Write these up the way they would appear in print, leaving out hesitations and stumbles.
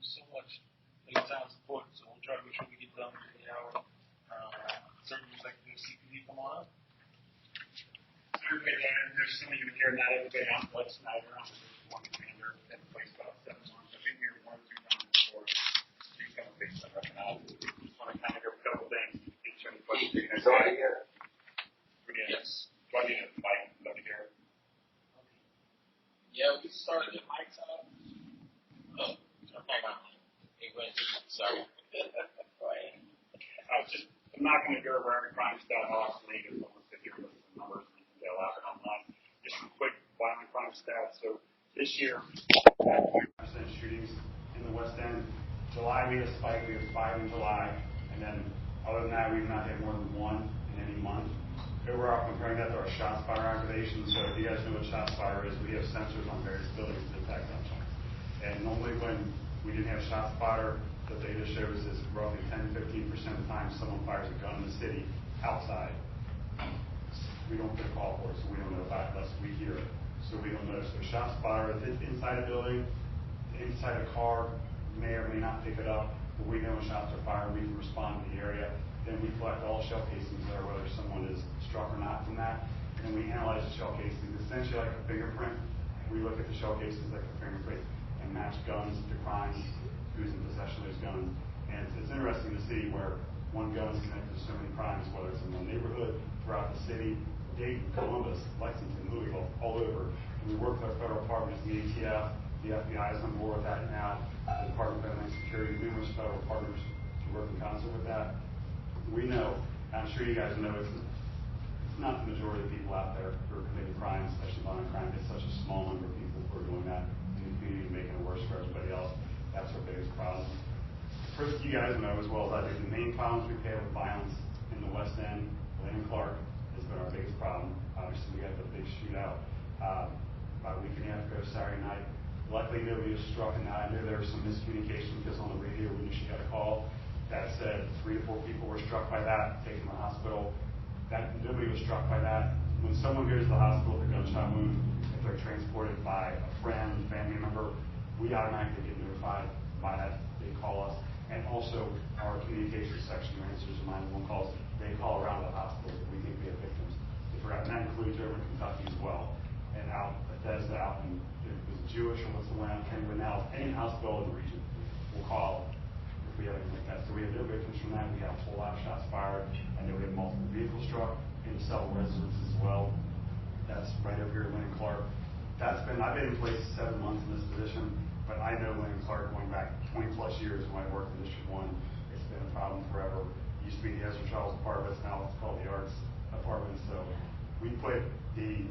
so much late time support, so we'll try to make sure we get done within the hour. Certainly, would like to do CPD come on up. Everybody, there's some of you here, not everybody. I'm Captain Snider. I'm the one commander. Been in place about 7 months. I've been here 1 or 2 times before. See some of the things I recognize. Just want to kind of go a couple things. Answer any questions. So I hear. Yes. Do I need a mic? Let me hear. Yeah, we started the mics up. Oh, hang on. Sorry. I'm not going to go over every crime stat honestly, because I'm going to sit here with some numbers and they'll have it online. Just some quick violent crime stats. So this year, 5% shootings in the West End. July we had a spike. We had 5 in July, and then other than that, we've not had more than 1 in any month. Overall, comparing that to our shot spotter activation. So if you guys know what shot spotter is, we have sensors on various buildings to detect gunshots. And normally when we didn't have shot spotter, the data shows is roughly 10-15% of the time someone fires a gun in the city outside. We don't get a call for it, so we don't know about it unless we hear it. So we don't know. So shot spotter, if it's inside a building, inside a car, may or may not pick it up, but we know when shots are fired, we can respond to the area. Then we collect all shell casings there, whether someone is struck or not from that. And then we analyze the shell casings, essentially like a fingerprint. We look at the shell casings like a fingerprint and match guns to crimes, who's in possession of those guns. And it's interesting to see where one gun is connected to so many crimes, whether it's in one neighborhood, throughout the city, Dayton, Columbus, Lexington, Louisville, all over. And we work with our federal partners, the ATF, the FBI is on board with that now, the Department of Homeland Security, numerous federal partners to work in concert with that. We know, I'm sure you guys know, it's not the majority of people out there who are committing crimes, especially violent crime. It's such a small number of people who are doing that in the community and making it worse for everybody else. That's our biggest problem. First, you guys know as well as I do, the main problems we've had with violence in the West End, Lynn and Clark, has been our biggest problem. Obviously, we had the big shootout about a week and a half ago, Saturday night. Luckily, nobody was struck in that. I knew there was some miscommunication because on the radio we initially got a call that said 3 to 4 people were struck by that, taken to the hospital. That nobody was struck by that. When someone goes to the hospital with a gunshot wound, if they're transported by a friend, family member, we automatically get notified by that. They call us. And also, our communications section who answers the 911 calls, they call around the hospital if we think we have victims. And that includes over in Kentucky as well. And out Bethesda, out in, it was Jewish or what's the one out there, but now any hospital in the region will call if we have anything like that. So we have no victims from that. We have a whole lot of shots fired. I know we have multiple vehicles struck in several residences as well. That's right over here, Lynn and Clark. I've been in place 7 months in this position, but I know Lynn and Clark going back 20 plus years when I worked in District 1. It's been a problem forever. It used to be the Ezra Charles Department, now it's called the Arts Department. So we put the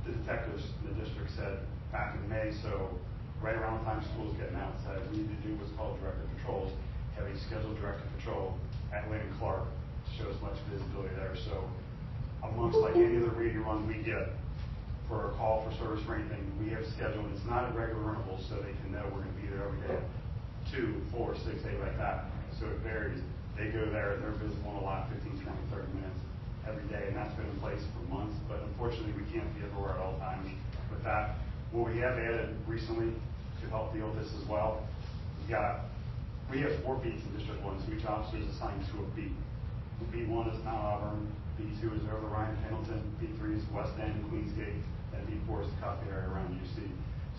detectives in the district said back in May, so right around the time school's getting out, said we need to do what's called directed patrols, have a scheduled directed patrol at Lynn and Clark to show as much visibility there. So amongst like any other radio run we get for a call for service or anything, we have scheduled, it's not a regular interval, so they can know we're going to be there every day at 2, 4, 6, 8, like that. So it varies. They go there, they're visible in a lot, 15, 20, 30 minutes every day, and that's been in place for months, but unfortunately we can't be everywhere at all times with that. What we have added recently to help deal with this as well, we have 4 beats in District 1, so each officer is assigned to a beat. B1 is Mount Auburn, B2 is over the Ryan Pendleton, B3 is West End, Queensgate, and B4 is the Coffee area around UC.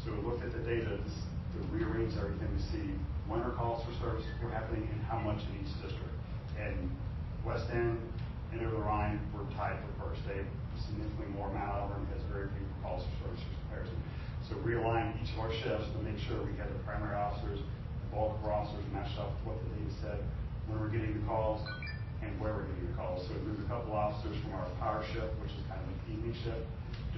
So we looked at the data to rearrange everything to see when our calls for service were happening and how much in each district. And West End and over the Rhine were tied for first. They have significantly more. Mount Auburn has very few calls for service in comparison. So realign each of our shifts to make sure we had the primary officers, the bulk of our officers matched up with what the data said, when we're getting the calls, and where we're getting the calls. So we moved a couple officers from our power shift, which is kind of an evening shift,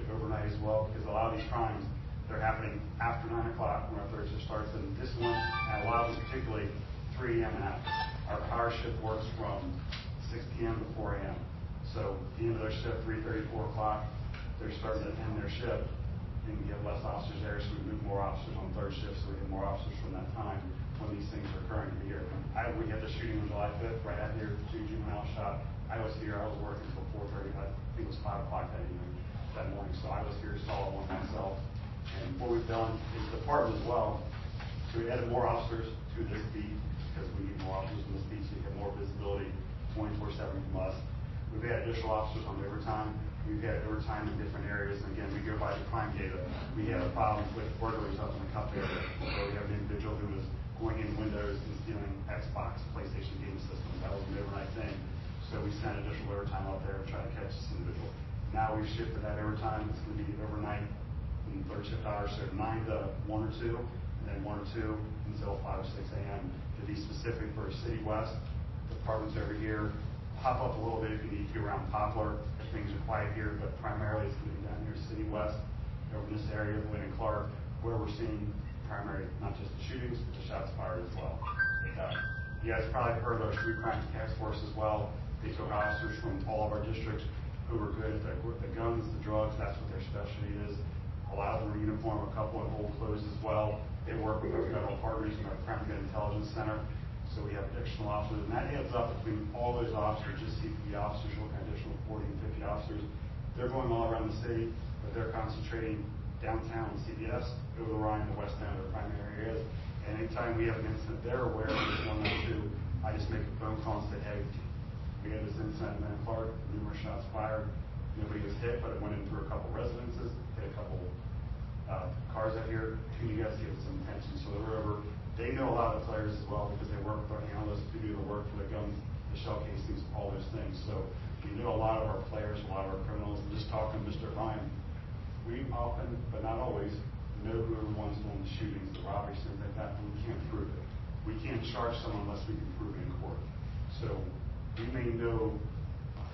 to overnight as well, because a lot of these crimes, they're happening after 9 o'clock when our third shift starts. And this one, and a lot of them particularly 3 a.m. and after. Our power shift works from 6 p.m. to 4 a.m. So at the end of their shift, 3:30, 4 o'clock, they're starting to end their shift, and we have less officers there, so we move more officers on third shift, so we have more officers from that time when these things are occurring in the year. We had the shooting on July 5th, right out here, 2 juveniles shot. I was here, I was working until 4:30, I think it was 5 o'clock that evening, that morning, so I was here, saw one myself. And what we've done is the department as well, to So we added more officers to this beat because we need more officers in this beat so you get more visibility 24/7 from us. We've had additional officers on overtime. We've had overtime in different areas. And again, we go by the crime data. We had a problem with burglaries up in the Cup area where we have an individual who was going in windows and stealing Xbox, PlayStation game systems. That was an overnight thing. So we sent additional overtime out there to try to catch this individual. Now we've shifted that overtime. It's going to be overnight in third shift hours, so 9 to 1 or 2, and then 1 or 2 until 5 or 6 a.m. To be specific for City West, the departments over here. Pop up a little bit if you need to around Poplar. Things are quiet here, but primarily it's going to be down here City West, over in this area, Lynn and Clark, where we're seeing primary, not just the shootings, but the shots fired as well. You guys probably heard our street crime task force as well. They took officers from all of our districts who were good at the guns, the drugs, that's what their specialty is. A lot of them are uniform, a couple in old clothes as well. They work with our federal partners in our Crime Gun Intelligence Center. So we have additional officers, and that adds up between all those officers, just CPD officers, look at additional 40 and 50 officers. They're going all around the city, but they're concentrating downtown, CBS, over the Rhine, the West End, or primary areas. And anytime we have an incident they're aware of this 192, I just make a phone call and say, hey, we had this incident in Clark, numerous shots fired. Nobody was hit, but it went in through a couple residences, hit a couple cars out here. Can you guys give us some attention? So they're over. They know a lot of the players as well because they work with our analysts who do the work for the guns, the shell casings, all those things. So we know a lot of our players, a lot of our criminals. And just talking to Mr. Ryan, we often, but not always, know who everyone's doing the shootings, the robberies, things like that, and we can't prove it. We can't charge someone unless we can prove it in court. So we may know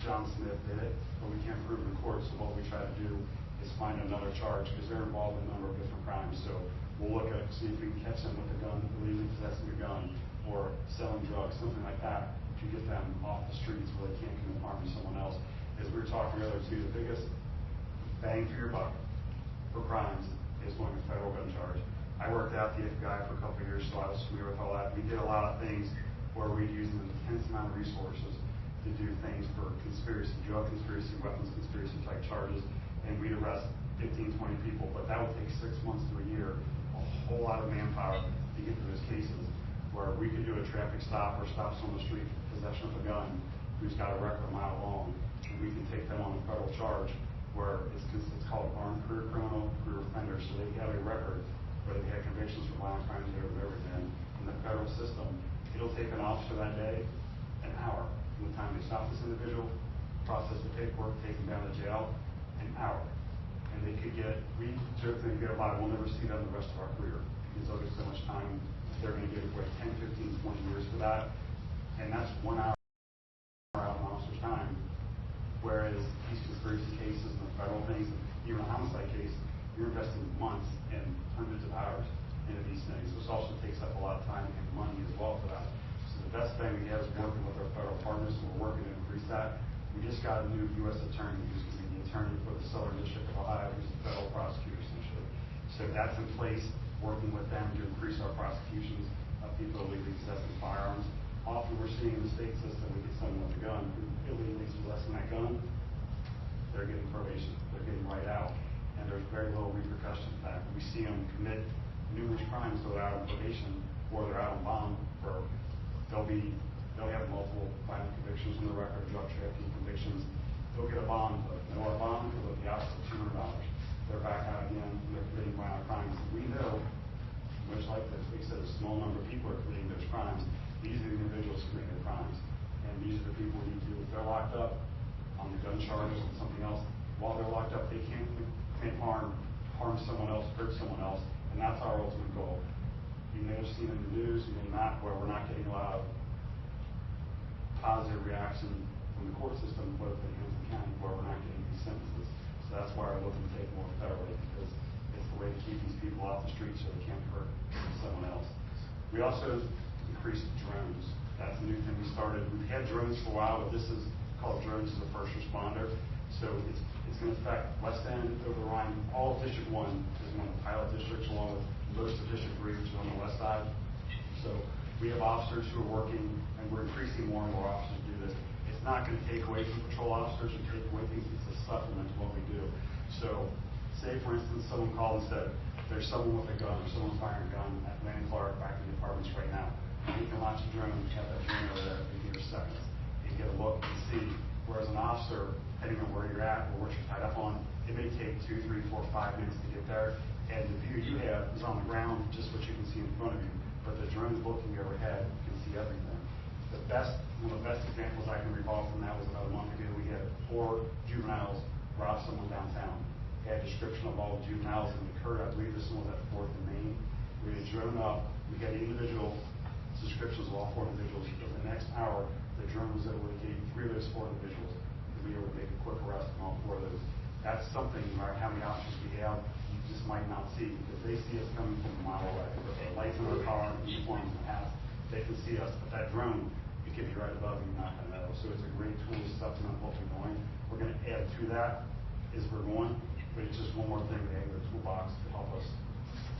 John Smith did it, but we can't prove it in court. So what we try to do is find another charge because they're involved in a number of different crimes. So we'll look at, see if we can catch them with a gun, illegally possessing a gun, or selling drugs, something like that, to get them off the streets where they can't commit harm to someone else. As we were talking earlier too, the biggest bang for your buck for crimes is going to federal gun charge. I worked out the FBI for a couple of years, so I was familiar with all that. We did a lot of things where we'd use an intense amount of resources to do things for conspiracy, drug conspiracy, weapons conspiracy type charges, and we'd arrest 15, 20 people, but that would take 6 months to a year, a whole lot of manpower to get to those cases, where we could do a traffic stop or stop someone on the street, possession of a gun, who's got a record a mile long, and we can take them on a federal charge, where it's called armed career criminal, career offender, so they have a record where they had convictions for violent crimes over and over again. In the federal system, it'll take an officer that day an hour from the time they stop this individual, process the paperwork, take them down to jail, an hour. And they could get, we certainly get a lot, we'll never see them the rest of our career because they'll get so much time. They're going to get away 10, 15, 20 years for that. And that's 1 hour out of an officer's time. Whereas these conspiracy cases and the federal things, even a homicide case, you're investing months and hundreds of hours into these things. This also takes up a lot of time and money as well for that. So the best thing we have is working with our federal partners, and we're working to increase that. We just got a new U.S. attorney who's going to be the attorney for the Southern District of Ohio, who's a federal prosecutor essentially. So that's in place, working with them to increase our prosecutions of people illegally possessing firearms. Often we're seeing in the state system, we get someone with a gun who illegally possessing that gun, they're getting probation, they're getting right out, and there's very little repercussion for that. We see them commit numerous crimes, so they're out on probation, or they're out on bond, or they'll have multiple violent convictions on the record, drug trafficking convictions. They'll get a bond, but no a bond, they'll get out for $200. They're back out again, and they're committing violent crimes. We know, much like this, we said a small number of people are committing those crimes. These are the individuals committing the crimes. And these are the people who need to, if they're locked up on the gun charges and something else, while they're locked up, they can't harm someone else, hurt someone else, and that's our ultimate goal. You may have seen in the news, you may not, where we're not getting a lot of positive reaction from the court system, both in Hamilton County, where we're not getting these sentences. So that's why we're looking to take more federally, because it's the way to keep these people off the street so they can't hurt someone else. We also increased drones. That's a new thing we started. We've had drones for a while, but this is called drones as a first responder. So it's going to affect West End, over the Rhine. All of District 1 is one of the pilot districts, along with most of District 3, which is on the west side. So we have officers who are working, and we're increasing more and more officers to do this. It's not going to take away from patrol officers or take away things. It's a supplement to what we do. So say, for instance, someone called and said, there's someone with a gun, or someone firing a gun at Land Clark back in the apartments right now. You can launch a drone, have that drone over there in your seconds. You can get a look and see. Whereas an officer, depending on where you're at or what you're tied up on, it may take 2, 3, 4, 5 minutes to get there. And the view you have is on the ground, just what you can see in front of you. But the drone's looking overhead, you can see everything. One of the best examples I can recall from that was about a month ago. We had 4 juveniles rob someone downtown. We had a description of all the juveniles and the occurred. I believe this one was at 4th and Main. We had drone up. We had individual descriptions of all 4 individuals. For the next hour, the drone was able to get 3 of those 4 individuals to be able to make a quick arrest on all 4 of those. That's something, no matter how many options we have, you just might not see because they see us coming from a mile away. With the lights in our car, uniforms, and hats, they can see us. But that drone, it can be right above you, you're not going to know. So it's a great tool to supplement what we're doing. We're going to add to that as we're going, but it's just one more thing to add to the toolbox to help us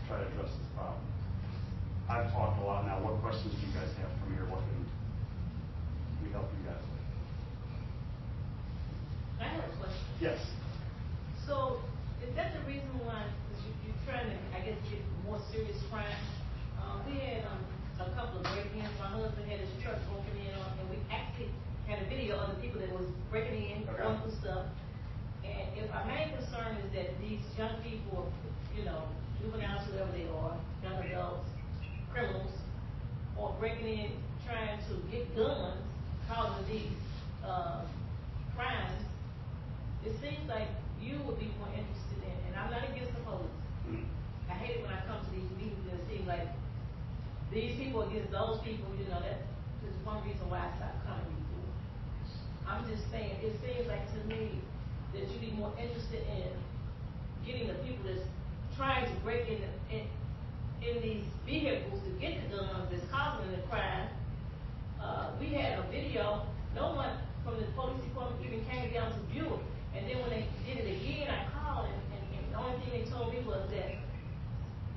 try to address this problem. I've talked a lot now. What questions do you guys have from here? What can we help you guys with? I have a question. Yes. So, is that the reason why you're trying to, I guess, get more serious crime? We had a couple of break-ins. My husband had his truck broken in on, and we actually had a video of the people that was breaking in, going through stuff. And if our main concern is that these young people, juveniles, whoever they are, young adults, criminals, or breaking in, trying to get guns, causing these crimes, it seems like you would be more interested in, and I'm not against the police. I hate it when I come to these meetings and it seems like these people against those people, that is one reason why I stopped coming before. I'm just saying, it seems like to me that you'd be more interested in getting the people that's trying to break in these vehicles to get the guns that's causing the crime. We had a video, no one from the police department even came down to view it. And then when they did it again, I called, and the only thing they told me was that,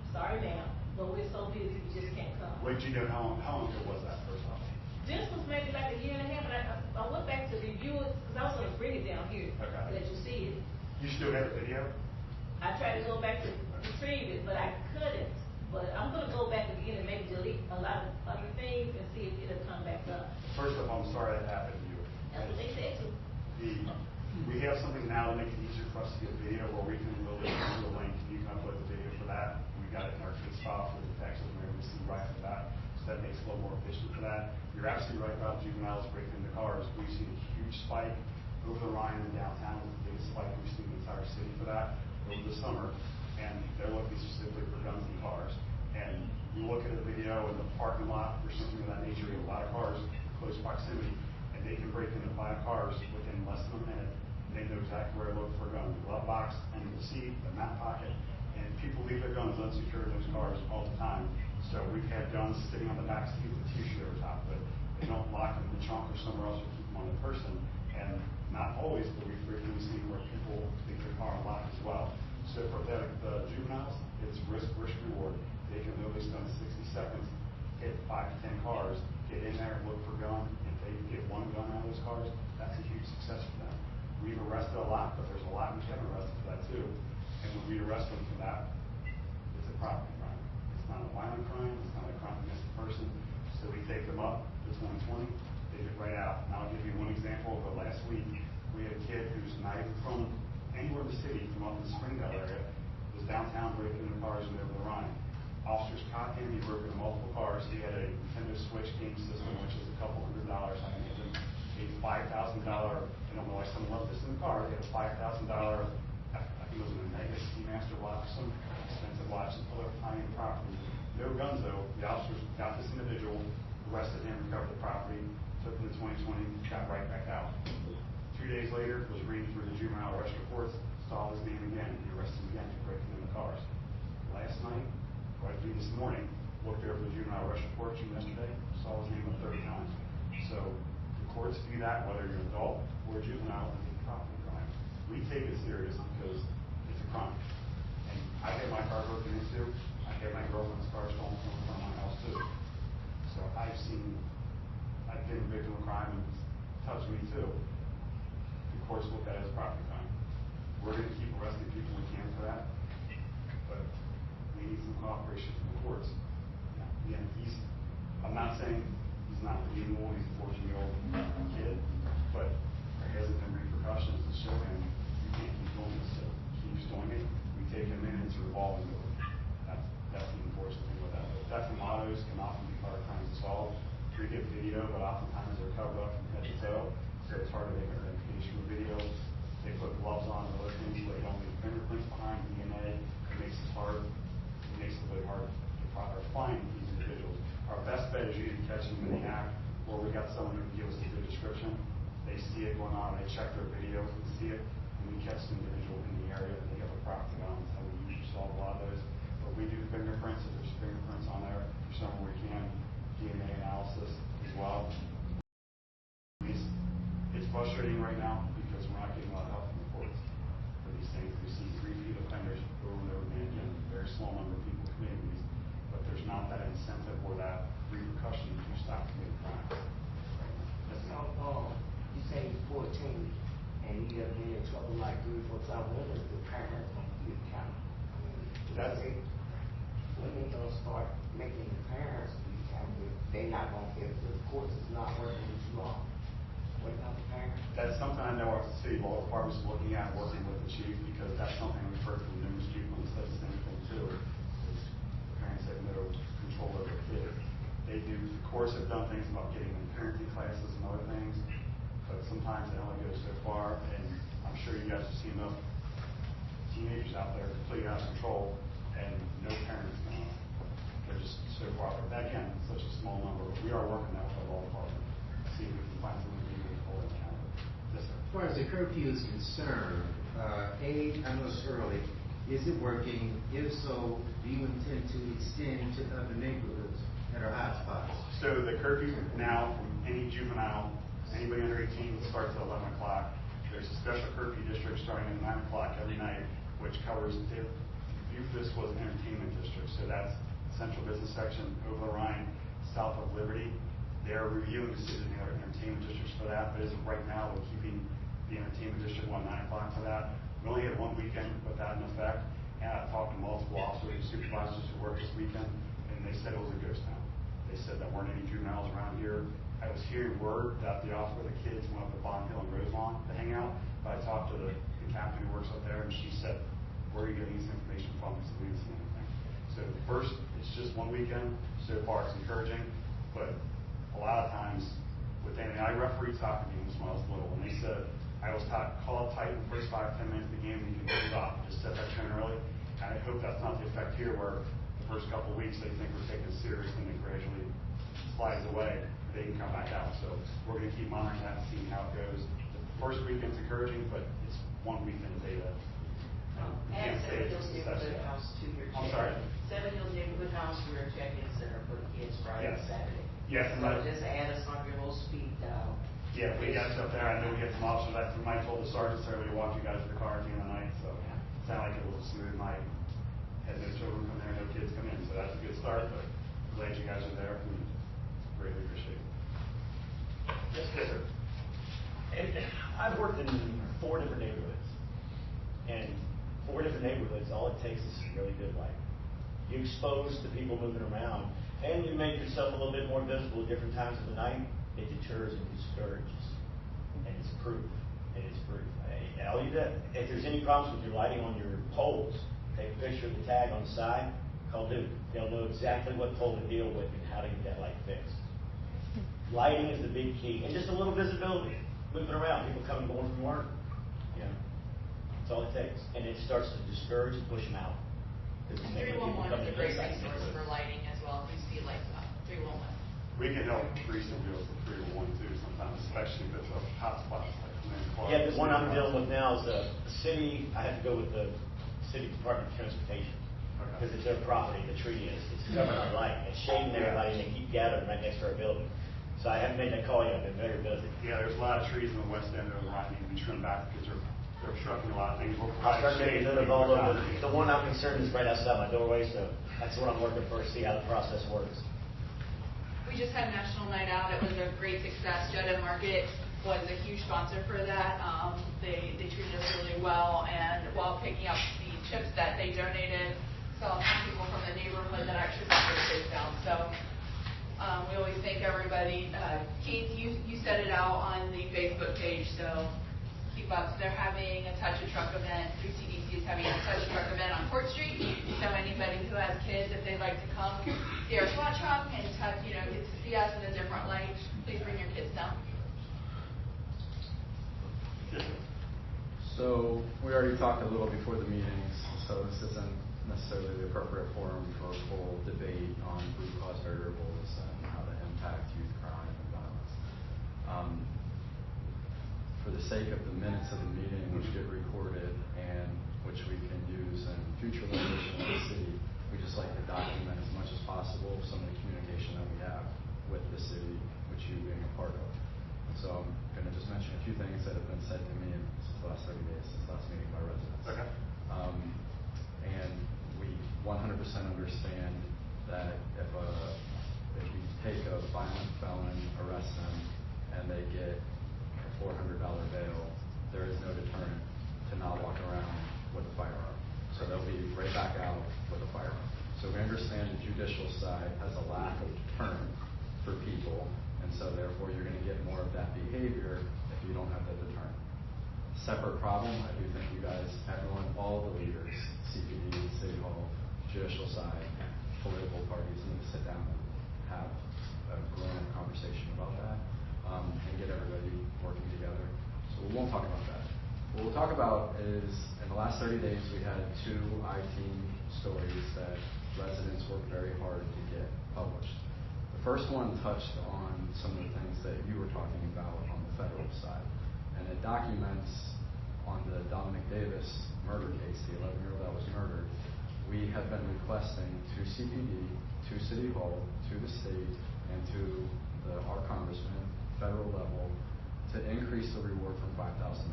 sorry ma'am, but we're so busy, we just can't come. Wait, do you know how long ago was that, first off? This was maybe like a year and a half, and I went back to review it, because I was going to bring it down here, so that you see it. You still have the video? I tried to go back to retrieve it, but I couldn't. But I'm going to go back again and maybe delete a lot of other things and see if it'll come back up. First off, I'm sorry that happened to you. That's what they said to. We have something now to make it easier for us to get video where we can literally do a link and you can upload the video for that. We got it in our kids file for the text and we're able to see right from that. So that makes it a little more efficient for that. You're absolutely right about juveniles breaking into cars. We've seen a huge spike over the Rhine and downtown. It's the biggest spike we've seen in the entire city for that over the summer. And they're looking specifically for guns and cars. And you look at a video in the parking lot or something of that nature, you have a lot of cars in close proximity, and they can break into 5 cars within less than a minute. They know exactly where to look for a gun. The glove box, under the seat, the mat pocket, and people leave their guns unsecured in those cars all the time. So we've had guns sitting on the back seat with a T-shirt over top of it. They don't lock them in the trunk or somewhere else or keep them on the person. And not always, but we frequently see where people leave their car unlocked as well. So for the juveniles, it's risk reward. They can literally spend 60 seconds, hit 5 to 10 cars, get in there, look for a gun. If they get one gun out of those cars, that's a huge success for them. We've arrested a lot, but there's a lot we haven't arrested for that too. And when we arrest them for that, it's a property crime. It's not a violent crime. It's not a crime against the person. So we take them up to 2020, they get right out. And I'll give you one example. Of last week, we had a kid who's not even from anywhere in the city, from up in the Springdale area, was downtown breaking into cars and over the Rhine. Officers caught him. He broke into multiple cars. He had a Nintendo Switch game system, which is a couple $100. I made him a $5,000. I don't know why someone left this in the car. They had a $5,000. I think it was an Omega Seamaster watch, some expensive watch, and other high-end property. No guns though. The officers got this individual, arrested him, recovered the property, took him to 2020, got right back out. 2 days later, was reading through the juvenile arrest reports, saw his name again, and he arrested him again for breaking into cars. Last night, right through this morning, looked there for the juvenile arrest report from yesterday, saw his name a third time. So the courts view that, whether you're an adult or a juvenile, as a property crime. We take it serious because it's a crime. And I get my car broken into, I get my girlfriend's car stolen from my house too. So I've been a victim of crime and it's touched me too. The courts look at it as property crime. We're going to keep arresting people we can for that, but we need some cooperation from the courts. The not saying he's not redeemable, he's a 14-year-old kid, but there hasn't been repercussions to show him you can't keep doing this. So he keeps doing it, we take him in, it's a revolving door. That's the unfortunate thing with that. But theft and mottos can often be hard crimes to solve. We get video, but oftentimes they're covered up from head to toe, so it's hard to make an identification with video. They put gloves on and other things so they don't leave fingerprints behind, DNA. It makes it hard. It makes it really hard to find these individuals. Our best bet is usually catching them in the act, where we got someone who can give us a good description. They see it going on, they check their video and see it, and we catch the individual in the area, and they have a property on. That's how we usually solve a lot of those. But we do fingerprints. If there's fingerprints on there, there's somewhere we can. DNA analysis as well. It's frustrating right now because we're not getting a lot of help from the courts for these things. We see repeat offenders over and over again, a very small number of people committing these, but there's not that incentive or that repercussion to stop committing crimes. So, you say he's 14 and he has been in trouble like 3 or 4 times. When is the parents going to be accountable? When they going to start making the parents be accountable? They're not going to, if the courts is not working with you all. What about the parents? That's something I know our city law department is looking at, working with the chief, because that's something we've heard from numerous people, and it says the same thing too. Is parents have no control over their kids. They do, the courts have done things about getting them parenting classes and other things, but sometimes they only go so far, and I'm sure you guys have seen enough teenagers out there completely out of control, and no parents going on. They're just so far. But again, it's such a small number, but we are working that with our law department. See if we can find something we can hold them accountable. Yes, sir. As far as the curfew is concerned, I know it's early. Is it working? If so, do you intend to extend to other neighborhoods that are hotspots? So the curfew now, from any juvenile, anybody under 18, starts at 11 o'clock. There's a special curfew district starting at 9 o'clock every night, which covers, this was an entertainment district. So that's central business section, over the Rhine, south of Liberty. They're reviewing the city of entertainment districts for that, but as of right now, we're keeping the entertainment district on 9 o'clock for that. We only had one weekend to put that in effect, and I talked to multiple officers and supervisors who worked this weekend, and they said it was a ghost town. They said there weren't any juveniles around here. I was hearing word that the kids went up to Bond Hill and Rosemont to hang out, but I talked to the captain who works up there, and she said, where are you getting this information from? Because we didn't see anything. So first, it's just one weekend. So far, it's encouraging, but a lot of times, I refereed soccer games when I was little, and they said, I was taught, call it tight in the first 5-10 minutes of the game, and you can move off. Just set that tone early. And I hope that's not the effect here, where the first couple of weeks they think we're taking it serious, and it gradually slides away. They can come back out. So we're going to keep monitoring that and seeing how it goes. The first weekend's encouraging, but it's one weekend of data. Add Seven Hills Neighborhood House to your check-in. I'm sorry? Seven Hills Neighborhood House, we're a check-in center for the kids Friday and Saturday. Yes, and so just add us on your little speed dial. Yeah, we got stuff there. I know we get some officers. I told the sergeants earlier to walk you guys to the car at the end of the night, so it sounded like it was a smooth night. Had no children come there, no kids come in, so that's a good start, but glad you guys are there. We greatly appreciate it. Yes, sir. And I've worked in 4 different neighborhoods, and 4 different neighborhoods, all it takes is some really good lighting. You expose the people moving around, and you make yourself a little bit more visible at different times of the night. It deters and discourages, and it's proof. And it's proof. All you do, if there's any problems with your lighting on your poles, take a picture of the tag on the side, call Duke. They'll know exactly what pole to deal with and how to get that light fixed. Lighting is the big key, and just a little visibility, moving around, people coming and going from work. You know, that's all it takes, and it starts to discourage and push them out. 311 is a great resource for lighting as well. If you see lights up, 311. We can help recent deals with 311 too sometimes, especially if it's a hotspot. Yeah, the one I'm dealing with now is the city. I have to go with the city Department of Transportation because it's their property. The tree is. It's covering our light. It's shading everybody, and they keep gathering right next to our building. So I haven't made that call yet. I've been very busy. Yeah, there's a lot of trees in the west end of the line need to be trimmed back because they're obstructing a lot of things. I'll start making note of all of them. The one I'm concerned is right outside my doorway, so that's what I'm working for, see how the process works. We just had National Night Out. It was a great success. Jeddah Market was a huge sponsor for that. They treated us really well, and while picking up the chips that they donated, saw some people from the neighborhood that actually brought their kids down. So we always thank everybody. Keith, you set it out on the Facebook page, so keep up. They're having a Touch a Truck event. 3CDC is having a Touch a Truck event on Court Street. So anybody who has kids, if they'd like to come see our SWAT truck and touch, get to see us in a different light, please bring your kids down. So we already talked a little before the meetings, so this isn't necessarily the appropriate forum for a full debate on root cause variables and how to impact youth crime and violence. For the sake of the minutes of the meeting, which get recorded and which we can use in future litigation of the city, we just like to document as much as possible some of the communication that we have with the city, which you being a part of. So I'm going to just mention a few things that have been said to me since the last 30 days, since last meeting by residents. Okay. And we 100% understand that if you take a violent felon, arrest them, and they get a $400 bail, there is no deterrent to not walk around with a firearm. So they'll be right back out with a firearm. So we understand the judicial side has a lack of deterrent for people, and so therefore you're going to get more of that behavior if you don't have the deterrent. Separate problem, I do think you guys, everyone, all the leaders, CPD, City Hall, judicial side, political parties need to sit down and have a grown-up conversation about that and get everybody working together. So we won't talk about that. What we'll talk about is, in the last 30 days, we had 2 I-team stories that residents worked very hard to get published. The first one touched on some of the things that you were talking about on the federal side, and it documents on the Dominic Davis murder case, the 11-year-old that was murdered. We have been requesting to CPD, to City Hall, to the state, and to our congressman, federal level, to increase the reward from $5,000.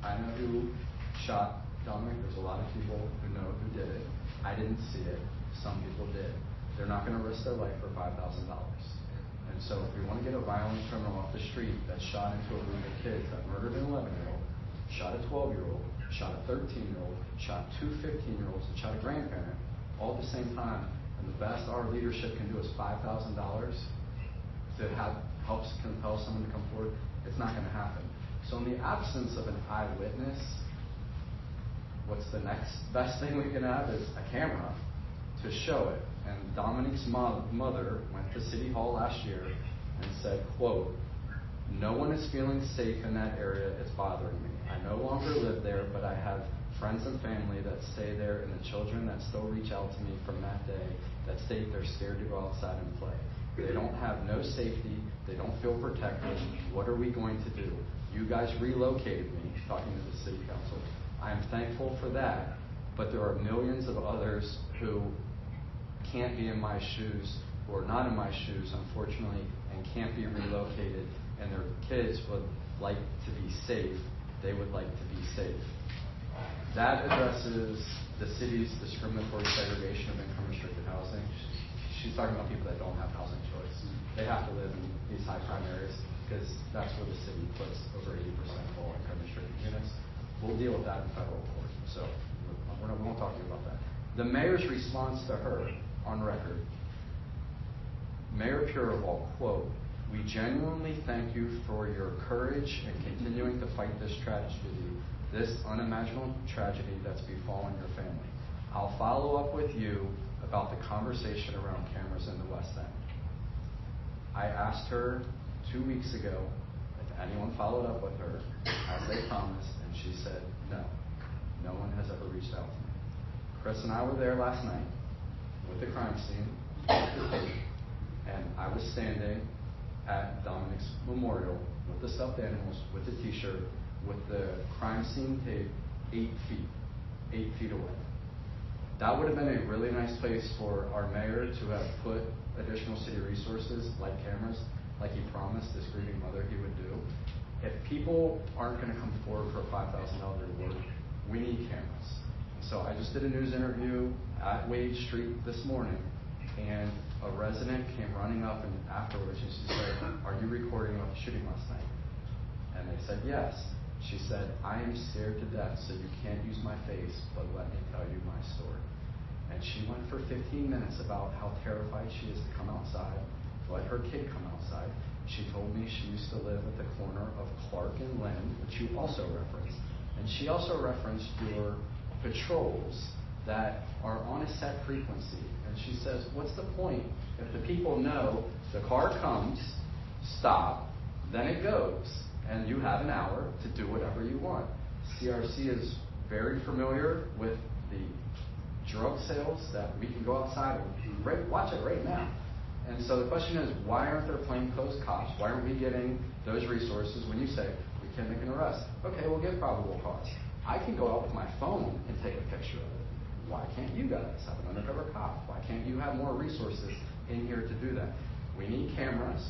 I know who shot Dominic. There's a lot of people who know who did it. I didn't see it. Some people did. They're not going to risk their life for $5,000. And so if we want to get a violent criminal off the street that shot into a group of kids, that murdered an 11-year-old, shot a 12-year-old, shot a 13-year-old, shot 2 15-year-olds, and shot a grandparent, all at the same time, and the best our leadership can do is $5,000 to help compel someone to come forward, it's not going to happen. So in the absence of an eyewitness, what's the next best thing we can have is a camera to show it. And Dominic's mother went to City Hall last year and said, quote, "No one is feeling safe in that area. It's bothering me. I no longer live there, but I have friends and family that stay there, and the children that still reach out to me from that day that state they're scared to go outside and play. They don't have no safety. They don't feel protected. What are we going to do? You guys relocated me," talking to the city council. "I am thankful for that, but there are millions of others who can't be in my shoes, who are not in my shoes, unfortunately, and can't be relocated, and their kids would like to be safe. They would like to be safe." That addresses the city's discriminatory segregation of income-restricted housing. She's talking about people that don't have housing choice. They have to live in these high-crime areas because that's where the city puts over 80% of all income-restricted units. We'll deal with that in federal court, so we won't talk to you about that. The mayor's response to her, on record, Mayor Pureval, quote, "We genuinely thank you for your courage in continuing to fight this tragedy, this unimaginable tragedy that's befallen your family. I'll follow up with you about the conversation around cameras in the West End." I asked her 2 weeks ago if anyone followed up with her, as they promised, and she said no. No one has ever reached out to me. Chris and I were there last night with the crime scene, with the tape, and I was standing at Dominic's memorial with the stuffed animals, with the t-shirt, with the crime scene tape 8 feet away. That would have been a really nice place for our mayor to have put additional city resources like cameras, like he promised this grieving mother he would do. If people aren't going to come forward for a $5,000 reward, we need cameras. So I just did a news interview at Wade Street this morning, and a resident came running up and afterwards and she said, "Are you recording about the shooting last night?" And they said yes. She said, "I am scared to death, so you can't use my face, but let me tell you my story." And she went for 15 minutes about how terrified she is to come outside, let her kid come outside. She told me she used to live at the corner of Clark and Lynn, which you also referenced. And she also referenced your patrols that are on a set frequency. And she says, what's the point if the people know the car comes, stop, then it goes, and you have an hour to do whatever you want. CRC is very familiar with the drug sales that we can go outside and watch it right now. And so the question is, why aren't there plainclothes cops? Why aren't we getting those resources when you say, we can't make an arrest? Okay, we'll get probable cause. I can go out with my phone and take a picture of it. Why can't you guys have an undercover cop? Why can't you have more resources in here to do that? We need cameras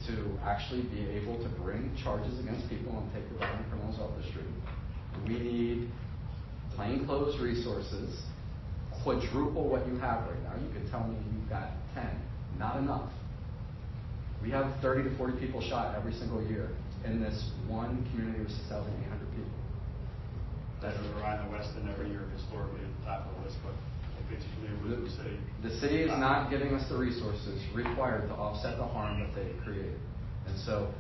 to actually be able to bring charges against people and take the violent criminals off the street. We need plainclothes resources, quadruple what you have right now. You could tell me you've got 10. Not enough. We have 30 to 40 people shot every single year in this one community of 6,800 people. That's Ryan the West and every year historically at the top of the list, but if it's familiar with the city. The city is not giving us the resources required to offset the harm that they've created. And so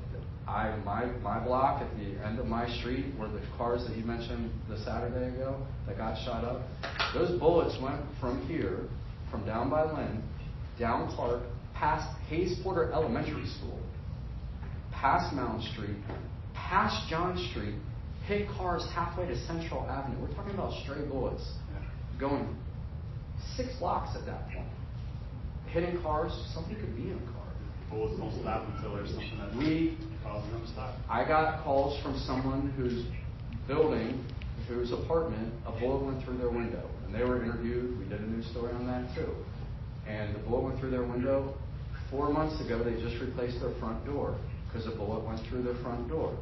my block at the end of my street where the cars that you mentioned the Saturday ago that got shot up, those bullets went from here, from down by Lynn, down Clark, past Hayes Porter Elementary School, past Mound Street, past John Street, hit cars halfway to Central Avenue. We're talking about stray bullets going 6 blocks at that point. Hitting cars, somebody could be in a car. Bullets don't stop until there's something that causes them to stop. I got calls from someone whose building, whose apartment, a bullet went through their window. And they were interviewed. We did a news story on that too. And the bullet went through their window. 4 months ago, they just replaced their front door because a bullet went through their front door.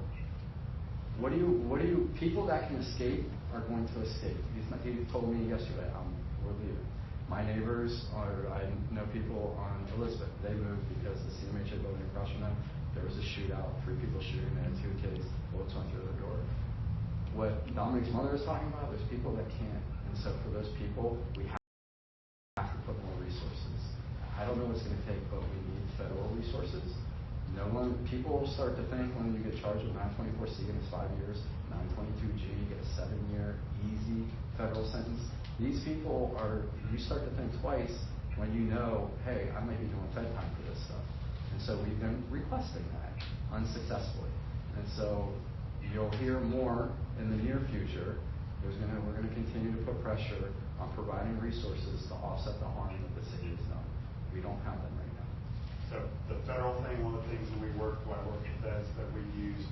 People that can escape are going to escape. He told me yesterday, we're leaving. My neighbors I know people on Elizabeth. They moved because the CMHA building across from them, there was a shootout, 3 people shooting, they had 2 kids, bullets went through their door. What Dominic's mother is talking about, there's people that can't. And so for those people, we have to put more resources. I don't know what it's going to take, but we need federal resources. People start to think when you get charged with 924C and it's 5 years, 922G, you get a 7-year easy federal sentence. These people you start to think twice when you know, hey, I might be doing Fed time for this stuff. And so we've been requesting that unsuccessfully. And so you'll hear more in the near future. We're going to continue to put pressure on providing resources to offset the harm that the city has done. We don't have them right now. So the federal thing, one of the things that I work with feds that we use,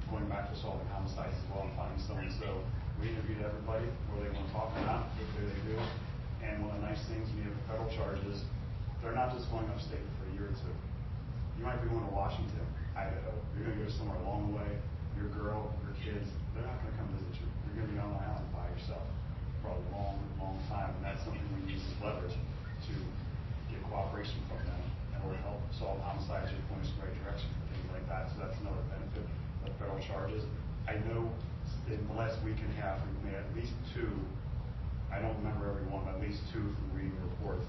going back to solving homicides as well and finding someone. So we interviewed everybody, whether they want to talk or not, what they do. And one of the nice things when you have federal charges, they're not just going upstate for a year or 2. You might be going to Washington, Idaho. You're going to go somewhere along the way. Your girl, your kids, they're not going to come visit you. You're going to be on the island by yourself for a long, long time. And that's something we use as leverage to get cooperation from them in order to help solve homicides or point us in the right direction for things like that. So that's another benefit of federal charges. I know in the last week and a half, we've made at least 2, I don't remember every one, but at least 2 from reading reports,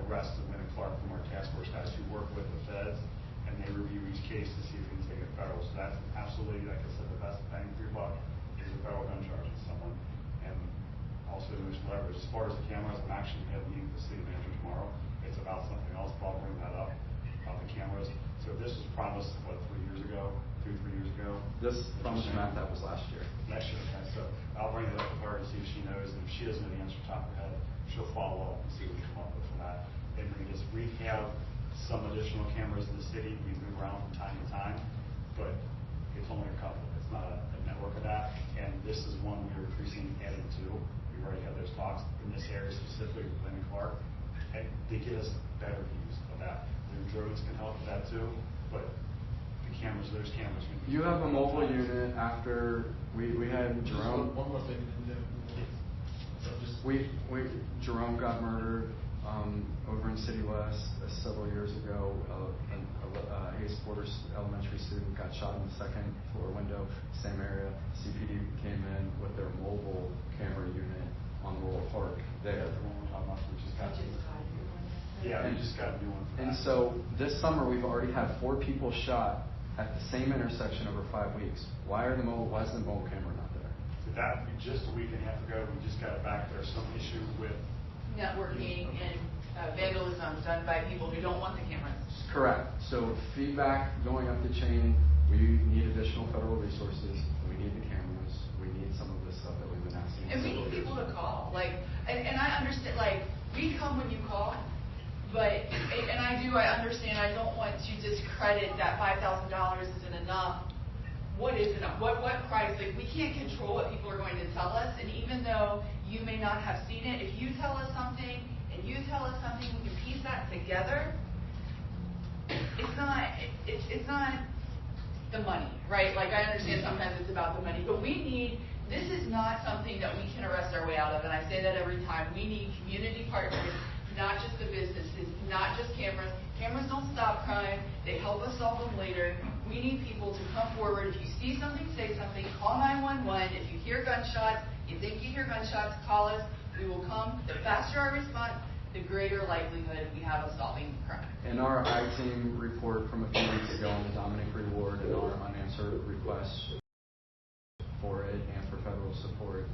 arrests of Lynn and Clark from our task force guys who work with the feds, and they review each case to see if we can take it federal. So that's absolutely, like I said, the best bang for your buck is a federal gun charge with someone. And also there's leverage. As far as the cameras, I'm actually going to meet with the city manager tomorrow. It's about something else, but I'll bring that up, about the cameras. So this was promised, 3 years ago? 3 years ago? This promise map, that was last year. Last year, okay. So I'll bring it up with her and see if she knows. And if she doesn't know the answer top of her head, she'll follow up and see what we come up with for that. And we have some additional cameras in the city. We move around from time to time, but it's only a couple. It's not a network of that. And this is one we're increasing, adding to. We've already had those talks in this area specifically with Lynn and Clark. And they get us better views of that. The drones can help with that too, but the cameras, there's cameras. You have a mobile unit after we had Jerome. One more thing. Jerome got murdered over in City West several years ago. Hayes Porter's elementary student got shot in the 2nd floor window, same area. CPD came in with their mobile camera unit on Royal Park there. Yeah, we just got a new one. And so this summer, we've already had 4 people shot at the same intersection over 5 weeks. Why is the mobile camera not there? That just a week and a half ago, we just got it back. There's some issue with networking and vandalism done by people who don't want the cameras. Correct. So feedback going up the chain, we need additional federal resources. We need the cameras. We need some of this stuff that we've been asking. And we need people to call. And I understand, we come when you call, but, and I understand, I don't want to discredit that $5,000 isn't enough. What is enough? What price? We can't control what people are going to tell us, and even though you may not have seen it, if you tell us something, and you tell us something, we can piece that together. It's not the money, right? I understand sometimes it's about the money, but this is not something that we can arrest our way out of, and I say that every time. We need community partners, not just the businesses, not just cameras. Cameras don't stop crime. They help us solve them later. We need people to come forward. If you see something, say something. Call 911. If you hear gunshots, you think you hear gunshots, call us. We will come. The faster our response, the greater likelihood we have of solving crime. In our I-Team report from a few weeks ago on the Dominic Reward and our unanswered requests for it and for federal support,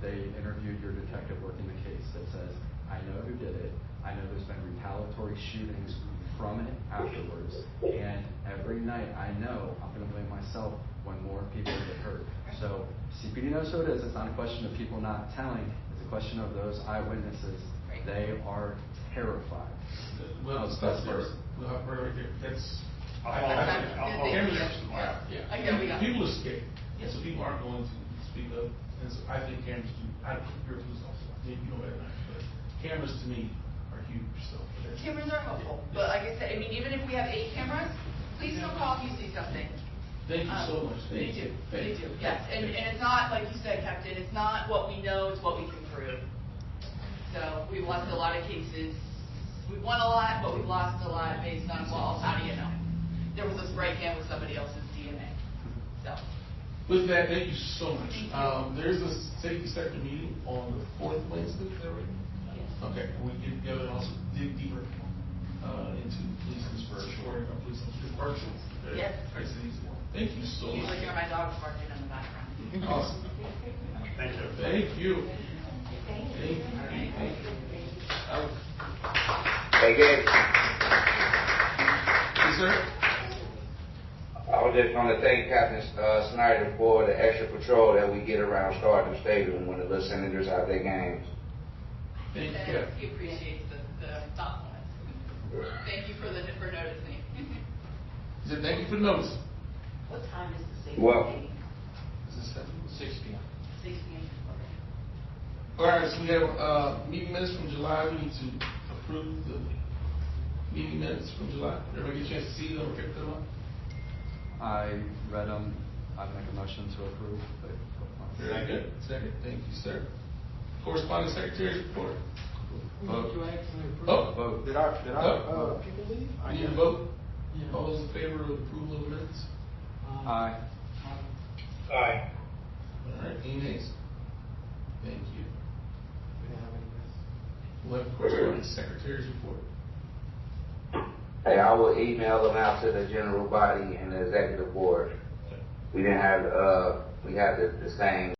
they interviewed your detective working the case that says, I know who did it. I know there's been retaliatory shootings from it afterwards. And every night I know I'm going to blame myself when more people get hurt. So CPD knows who it is. It's not a question of people not telling. It's a question of those eyewitnesses. They are terrified. Well, that's first. We'll have right there. That's. Cameras are smart. Yeah. People are scared, and so people aren't going to speak up. And so I think cameras do. You're a police officer. You know better than I. But cameras to me are huge. So cameras are helpful, but like I said, even if we have 8 cameras, please still call if you see something. Thank you so much. They do. Yes, and it's not like you said, Captain. It's not what we know; it's what we can prove. So we've lost a lot of cases. We've won a lot, but we've lost a lot based on, well, how do you know? There was a spray can with somebody else's DNA. So. With that, thank you so much. There's a safety sector meeting on the 4th Wednesday. Is that right? Yes. Okay. We get together and also dig deeper into police conversion, police virtual. Yes. Nice and easy. Thank you so much. You hear my dogs barking in the background. Awesome. Thank you. Thank you. Hey, Gabe. Yes, sir. I was just going to thank Captain Snider for the extra patrol that we get around Stardom Stadium when the little Senators have their games. Thank you. He appreciates the thoughtfulness. Thank you for noticing. He said, thank you for noticing. What time is the safety Well, meeting? This is 6 p.m. 6 p.m. Okay. All right, so we have meeting minutes from July. We need to approve the meeting minutes from July. Everybody get a chance to see them or pick them up? I read them. I'd make a motion to approve. Very good. Second. Thank you, sir. Corresponding Secretary's report. Vote. Vote. Did our people leave? We need a vote. All those in favor of approval of the minutes? Aye. Aye. All right, any nays? Thank you. We don't have any minutes. We'll have corresponding Secretary's report. Hey, I will email them out to the general body and the executive board. We didn't have, we had the same